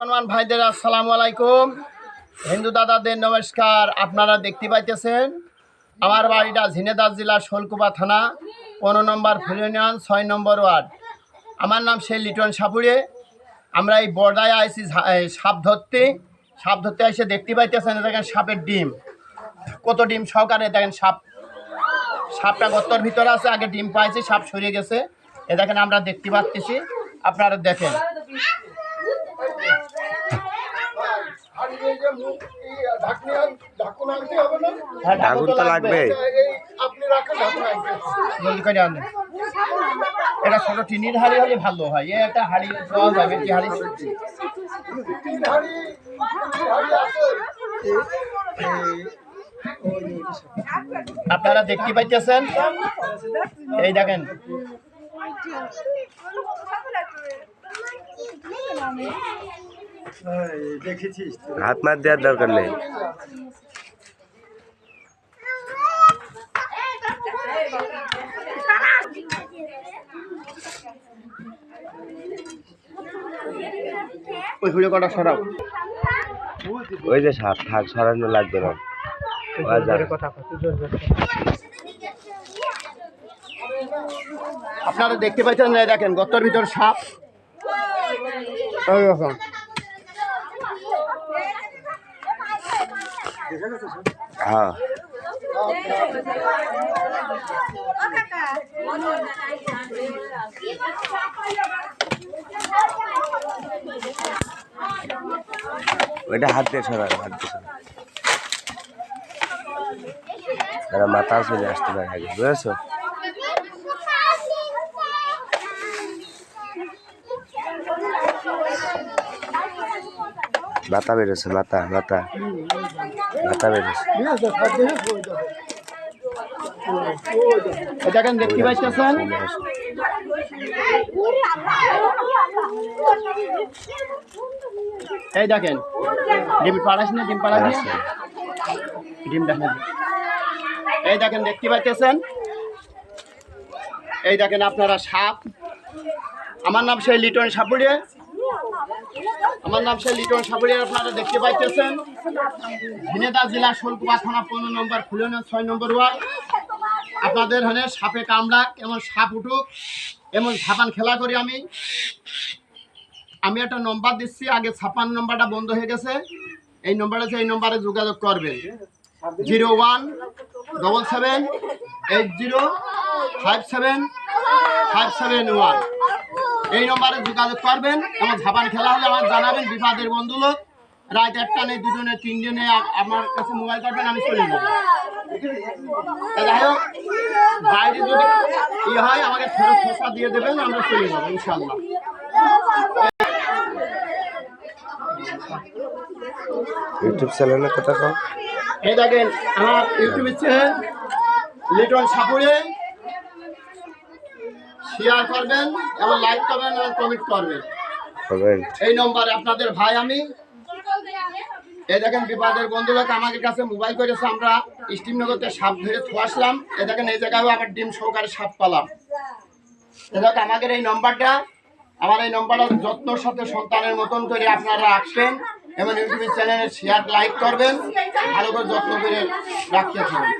সম্মান ভাইদের আসসালামু আলাইকুম। হিন্দু দাদাদের নমস্কার। আপনারা দেখতে পাইতেছেন আমার বাড়িটা ঝিনেদাস জেলার শোলকুপা থানা 15 নম্বর ফুল ইউনিয়ন 6 নম্বর ওয়ার্ড। আমার নাম সেই লিটন সাপুড়ে। আমরা এই বর্ডায় আইসি সাপ ধরতে এসে দেখতে পাইতেছেন দেখেন সাপের ডিম, কত ডিম সহকারে দেখেন সাপটা গর্তর ভিতরে আছে। আগে ডিম পাইছে, সাপ সরিয়ে গেছে। এ দেখেন আমরা দেখতে পাচ্ছি, আপনারা দেখেন। এটা ছোট টিনির হাড়ি হলে ভালো হয়। একটা হাড়ি পাওয়া যাবে, কি হাড়ি? আপনারা দেখতে পাইতেছেন, এই দেখেন হাত মার দেওয়ার দরকার নেই। ওই হুড়ে কটা সরাও। ওই যে সাপ থাক, সরানো লাগবে না। আপনারা দেখতে পাচ্ছেন, দেখেন গর্তের ভিতর সাপ। হ্যাঁ, ওইটা হাত দিয়ে সরানো, হাত দিয়ে সরানো। মাথা চলে আসতে পারে আগে, বুঝেছো? মাথা বেরোছে, মাথা বেরোছে। দেখেন দেখতে পাইতেছেন, এই দেখেন ডিম পাড়াস না, ডিম পাড়াস না, ডিম দেখেন। এই দেখেন দেখতে পাইতেছেন, এই দেখেন আপনারা সাপ। আমার নাম সেই লিটন সাপুড়ে। আপনারা দেখতে পাইতেছেন ঝিনেদাস জেলা শোলকুপা থানা 15 নম্বর ফুল ইউনিয়ন 6 নম্বর ওয়ার্ড। আপনাদের এখানে সাপে কামড়াক, এমন সাপ উঠুক, এমন ঝাপান খেলা করি আমি একটা নম্বর দিচ্ছি। আগে 56 নম্বরটা বন্ধ হয়ে গেছে। এই নম্বরে যোগাযোগ করবেন 0177805751। এই নম্বরে যোগাযোগ করবেন। আমার ঝাপান খেলা হলে আমার জানাবেন। বিপদের বন্ধু লোক রাত 1টা নেই, 2 জনে 3 জনে আমার কাছে মোবাইল করবেন, আমি চলে যাবো। যাই হোক, বাইরে যদি হয় আমাকে ফেরত খোসা দিয়ে দেবেন, আমরা চলে যাবো ইনশাল্লাহ। ইউটিউব চ্যানেলের কথা কও। এই দেখেন আমার ইউটিউব চ্যানেল লিটন সাপুড়ে। শেয়ার করবেন এবং লাইক করবেন এবং কমেন্ট করবেন। এই নম্বরে আপনাদের ভাই আমি। এই দেখেন বিপদের বন্ধুরা আমাদের কাছে মোবাইল করেছে, আমরা স্টিমনগরতে সাপ ধরে আসলাম। এই দেখেন এই জায়গায় আবার ডিম সহকারে সাপ পালাম। এই দেখেন আমাদের এই নম্বরটা, আমার এই নম্বরটা যত্নর সাথে সন্তানের মতন করে আপনারা রাখবেন এবং ইউটিউব চ্যানেলে শেয়ার লাইক করবেন, ভালো করে যত্ন করে রাখতে থাকবেন।